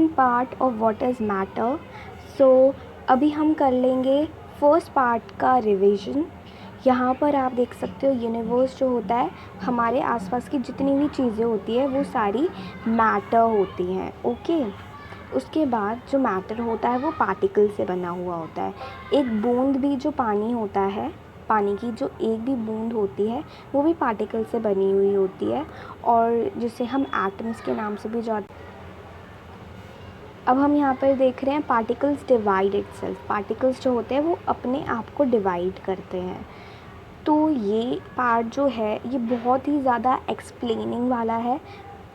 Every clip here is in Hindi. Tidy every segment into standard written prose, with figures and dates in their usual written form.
Second part of what is matter. So अभी हम कर लेंगे फर्स्ट पार्ट का रिवीजन। यहाँ पर आप देख सकते हो यूनिवर्स जो होता है, हमारे आसपास की जितनी भी चीज़ें होती है वो सारी मैटर होती हैं। ओके, उसके बाद जो मैटर होता है वो पार्टिकल से बना हुआ होता है। एक बूंद भी जो पानी होता है, पानी की जो एक भी बूंद होती है वो भी पार्टिकल से बनी हुई होती है, और जिसे हम एटम्स के नाम से भी जानते हैं। अब हम यहाँ पर देख रहे हैं पार्टिकल्स डिवाइड इटसेल्फ। पार्टिकल्स जो होते हैं वो अपने आप को डिवाइड करते हैं। तो ये पार्ट जो है ये बहुत ही ज़्यादा एक्सप्लेनिंग वाला है।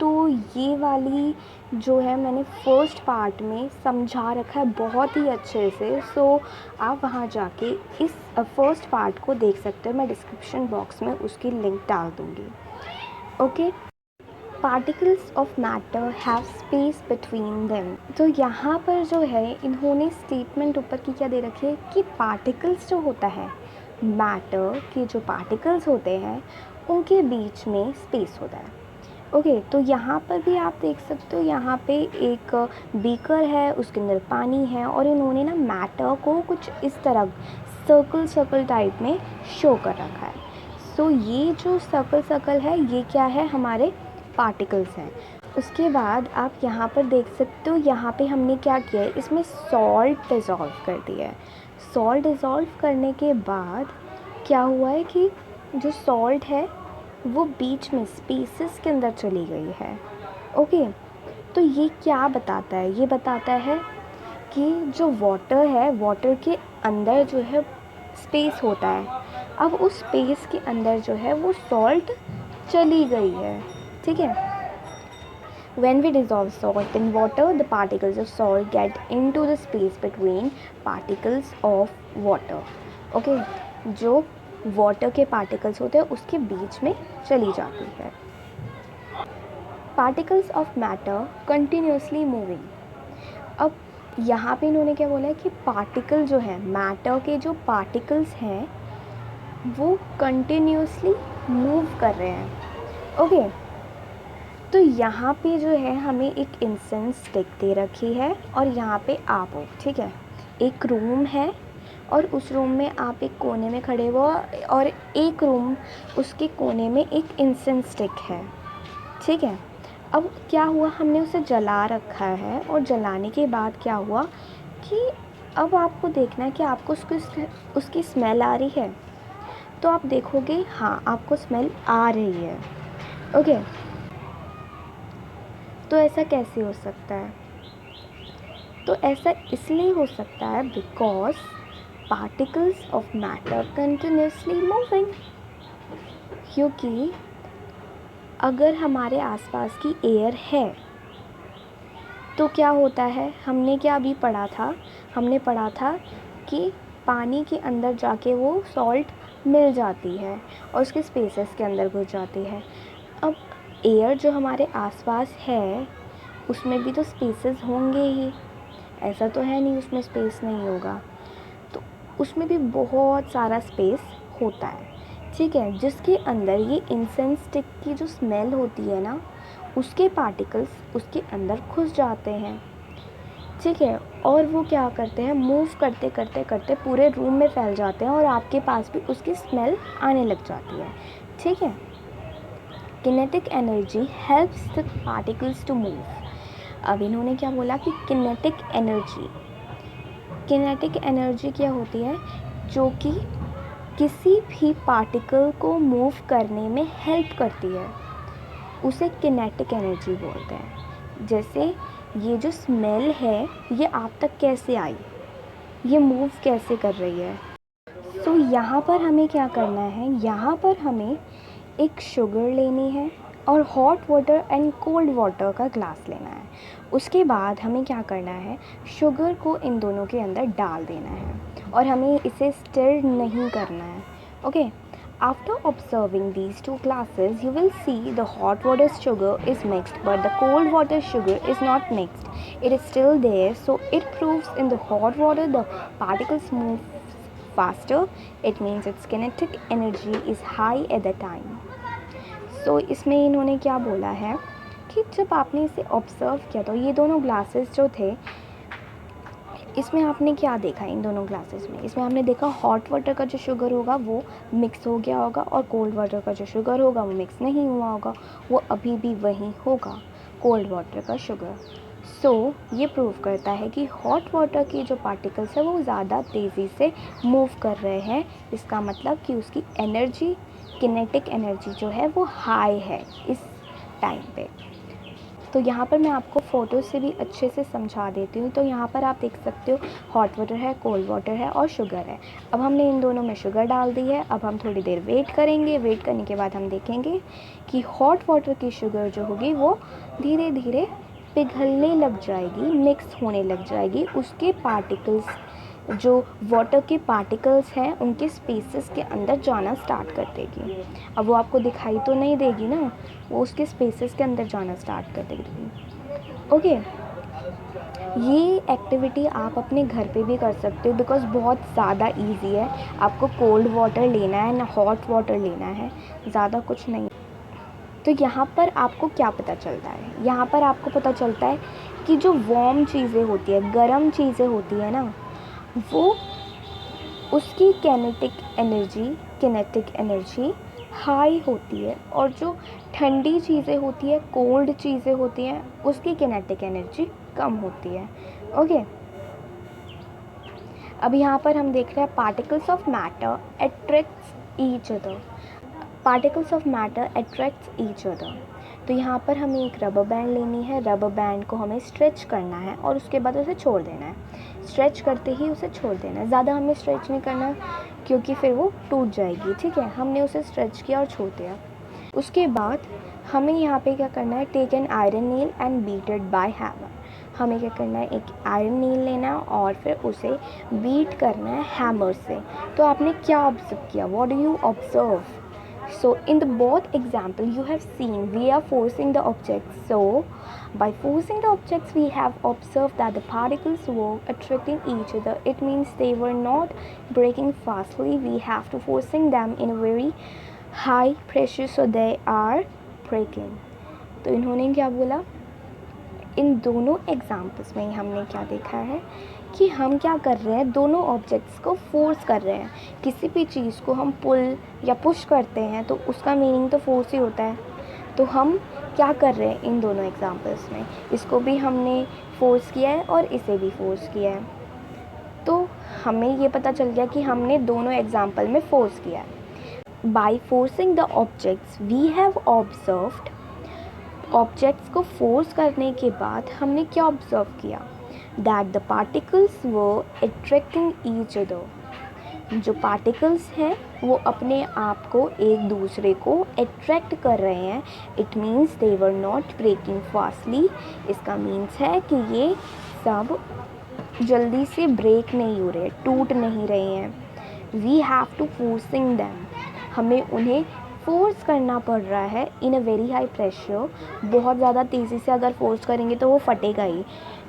तो ये वाली जो है मैंने फर्स्ट पार्ट में समझा रखा है बहुत ही अच्छे से। सो आप वहाँ जाके इस फर्स्ट पार्ट को देख सकते हो। मैं डिस्क्रिप्शन बॉक्स में उसकी लिंक डाल दूँगी। Okay, particles of matter have space between them. तो यहाँ पर जो है इन्होंने स्टेटमेंट ऊपर की क्या दे रखी है कि पार्टिकल्स जो होता है, मैटर के जो पार्टिकल्स होते हैं उनके बीच में स्पेस होता है। ओके, तो यहाँ पर भी आप देख सकते हो, यहाँ पे एक बीकर है, उसके अंदर पानी है, और इन्होंने ना मैटर को कुछ इस तरह सर्कल सर्कल टाइप में शो कर रखा है। सो ये जो सर्कल सर्कल है ये क्या है, हमारे पार्टिकल्स हैं। उसके बाद आप यहाँ पर देख सकते हो, यहाँ पे हमने क्या किया है, इसमें सॉल्ट डिज़ोल्व कर दिया है। सॉल्ट डिज़ोल्व करने के बाद क्या हुआ है कि जो सॉल्ट है वो बीच में स्पेसेस के अंदर चली गई है। ओके, तो ये क्या बताता है, ये बताता है कि जो वाटर है, वाटर के अंदर जो है स्पेस होता है। अब उस स्पेस के अंदर जो है वो सॉल्ट चली गई है। ठीक है, when we dissolve salt in water, the particles of salt get into the space between particles of water. Okay, जो वाटर के पार्टिकल्स होते हैं उसके बीच में चली जाती है। Particles of matter continuously moving. अब यहाँ पे इन्होंने क्या बोला है कि पार्टिकल जो है, मैटर के जो पार्टिकल्स हैं वो कंटिन्यूसली मूव कर रहे हैं। ओके, तो यहाँ पे जो है हमें एक इंसेंस स्टिक दे रखी है, और यहाँ पे आप हो। ठीक है, एक रूम है और उस रूम में आप एक कोने में खड़े हो, और एक रूम उसके कोने में एक इंसेंस स्टिक है। ठीक है, अब क्या हुआ, हमने उसे जला रखा है, और जलाने के बाद क्या हुआ कि अब आपको देखना है कि आपको उसकी स्मेल आ रही है। तो आप देखोगे हाँ, आपको स्मेल आ रही है। ओके, तो ऐसा कैसे हो सकता है? तो ऐसा इसलिए हो सकता है because particles of matter continuously moving. क्योंकि अगर हमारे आसपास की एयर है तो क्या होता है, हमने क्या अभी पढ़ा था, हमने पढ़ा था कि पानी के अंदर जाके वो सॉल्ट मिल जाती है और उसके स्पेसेस के अंदर घुस जाती है। अब एयर जो हमारे आसपास है उसमें भी तो स्पेसेस होंगे ही, ऐसा तो है नहीं उसमें स्पेस नहीं होगा। तो उसमें भी बहुत सारा स्पेस होता है। ठीक है, जिसके अंदर ये इंसेंस स्टिक की जो स्मेल होती है ना, उसके पार्टिकल्स उसके अंदर घुस जाते हैं। ठीक है, और वो क्या करते हैं, मूव करते करते करते पूरे रूम में फैल जाते हैं, और आपके पास भी उसकी स्मेल आने लग जाती है। ठीक है, kinetic energy helps the particles to move. अब इन्होंने क्या बोला कि किनेटिक एनर्जी क्या होती है, जो कि किसी भी पार्टिकल को मूव करने में हेल्प करती है, उसे किनेटिक एनर्जी बोलते हैं। जैसे ये जो स्मेल है ये आप तक कैसे आई, ये मूव कैसे कर रही है। तो यहाँ पर हमें क्या करना है, यहाँ पर हमें एक शुगर लेनी है और hot water and cold water का ग्लास लेना है। उसके बाद हमें क्या करना है, शुगर को इन दोनों के अंदर डाल देना है, और हमें इसे स्टिर नहीं करना है। Okay, after observing these two glasses you will see the hot water sugar is mixed but the cold water sugar is not mixed. It is still there, so it proves in the hot water the particles move faster. It means its kinetic energy is high at the time. So इसमें इन्होंने क्या बोला है क्योंकि जब आपने इसे ऑब्ज़र्व किया तो ये दोनों ग्लासेस जो थे, इसमें आपने क्या देखा इन दोनों ग्लासेस में? इसमें आपने देखा हॉट वाटर का जो शुगर होगा वो मिक्स हो गया होगा और कोल्ड वाटर का जो शुगर होगा वो मिक्स नहीं हुआ होगा, वो अभी भी वही होगा, कोल्ड वाटर का शुगर। सो ये प्रूव करता है कि हॉट वाटर की जो पार्टिकल्स है वो ज़्यादा तेज़ी से मूव कर रहे हैं। इसका मतलब कि उसकी एनर्जी, किनेटिक एनर्जी जो है वो हाई है इस टाइम पे। तो यहाँ पर मैं आपको फ़ोटो से भी अच्छे से समझा देती हूँ। तो यहाँ पर आप देख सकते हो हॉट वाटर है, कोल्ड वाटर है और शुगर है। अब हमने इन दोनों में शुगर डाल दी है। अब हम थोड़ी देर वेट करेंगे। वेट करने के बाद हम देखेंगे कि हॉट वाटर की शुगर जो होगी वो धीरे धीरे पिघलने लग जाएगी, मिक्स होने लग जाएगी। उसके पार्टिकल्स, जो वाटर के पार्टिकल्स हैं, उनके स्पेसेस के अंदर जाना स्टार्ट कर देगी। अब वो आपको दिखाई तो नहीं देगी ना, वो उसके स्पेसेस के अंदर जाना स्टार्ट कर देगी। ओके, ये एक्टिविटी आप अपने घर पे भी कर सकते हो बिकॉज़ बहुत ज़्यादा इजी है। आपको कोल्ड वाटर लेना है ना हॉट वाटर लेना है, ज़्यादा कुछ नहीं। तो यहाँ पर आपको क्या पता चलता है? यहाँ पर आपको पता चलता है कि जो वार्म चीज़ें होती है, गर्म चीज़ें होती है ना, वो उसकी किनेटिक एनर्जी हाई होती है और जो ठंडी चीज़ें होती है, कोल्ड चीज़ें होती हैं, उसकी किनेटिक एनर्जी कम होती है। ओके, अब यहाँ पर हम देख रहे हैं particles of matter attracts each other. Particles of matter attracts each other. तो यहाँ पर हमें एक रबर बैंड लेनी है। रबर बैंड को हमें स्ट्रेच करना है और उसके बाद उसे छोड़ देना है। स्ट्रेच करते ही उसे छोड़ देना है, ज़्यादा हमें स्ट्रेच नहीं करना क्योंकि फिर वो टूट जाएगी। ठीक है, हमने उसे स्ट्रेच किया और छोड़ दिया। उसके बाद हमें यहाँ पे क्या करना है, take an iron nail and beat it by hammer. हमें क्या करना है, एक आयरन नील लेना है और फिर उसे बीट करना है हैमर से। तो आपने क्या ऑब्जर्व किया? What do you observe? So in the both example you have seen we are forcing the objects. So by forcing the objects we have observed that the particles were attracting each other. It means they were not breaking fastly. We have to forcing them in a very high pressure so they are breaking. तो इन्होंने क्या बोला? इन दोनों एग्जाम्पल्स में हमने क्या देखा है कि हम क्या कर रहे हैं, दोनों ऑब्जेक्ट्स को फोर्स कर रहे हैं। किसी भी चीज़ को हम पुल या पुश करते हैं तो उसका मीनिंग तो फोर्स ही होता है। तो हम क्या कर रहे हैं इन दोनों एग्जाम्पल्स में, इसको भी हमने फोर्स किया है और इसे भी फोर्स किया है। तो हमें ये पता चल गया कि हमने दोनों एग्जाम्पल में फोर्स किया है। By forcing the objects we have observed. Objects को फोर्स करने के बाद हमने क्या ऑब्जर्व किया? That the particles were attracting each other. जो पार्टिकल्स हैं वो अपने आप को एक दूसरे को अट्रैक्ट कर रहे हैं। It means they were not breaking fastly. इसका मीन्स है कि ये सब जल्दी से ब्रेक नहीं हो रहे, टूट नहीं रहे हैं। We have to forcing them. हमें उन्हें फोर्स करना पड़ रहा है in a very high pressure. बहुत ज़्यादा तेज़ी से अगर फोर्स करेंगे तो वो फटेगा ही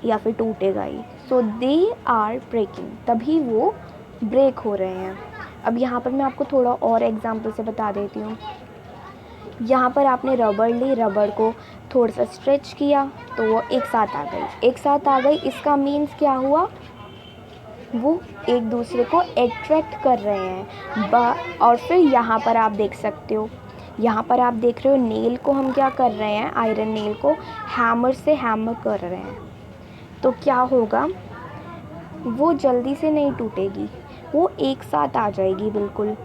या फिर टूटेगा ही। सो दे आर ब्रेकिंग, तभी वो ब्रेक हो रहे हैं। अब यहाँ पर मैं आपको थोड़ा और एग्जांपल से बता देती हूँ। यहाँ पर आपने रबड़ ली, रबड़ को थोड़ा सा स्ट्रेच किया तो वो एक साथ आ गई। इसका मीन्स क्या हुआ? वो एक दूसरे को अट्रैक्ट कर रहे हैं। और फिर यहाँ पर आप देख सकते हो, यहाँ पर आप देख रहे हो नेल को हम क्या कर रहे हैं, आयरन नेल को हैमर से हैमर कर रहे हैं। तो क्या होगा, वो जल्दी से नहीं टूटेगी, वो एक साथ आ जाएगी बिल्कुल।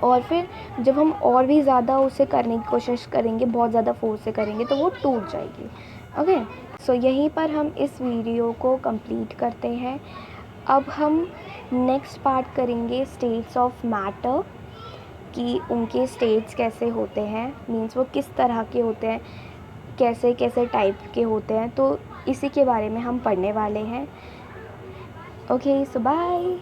और फिर जब हम और भी ज़्यादा उसे करने की कोशिश करेंगे, बहुत ज़्यादा फोर्स से करेंगे तो वो टूट जाएगी। ओके, सो यहीं पर हम इस वीडियो को कंप्लीट करते हैं। अब हम नेक्स्ट पार्ट करेंगे स्टेट्स ऑफ मैटर, कि उनके स्टेट्स कैसे होते हैं, मीन्स वो किस तरह के होते हैं, कैसे कैसे टाइप के होते हैं। तो इसी के बारे में हम पढ़ने वाले हैं। ओके, सो बाय।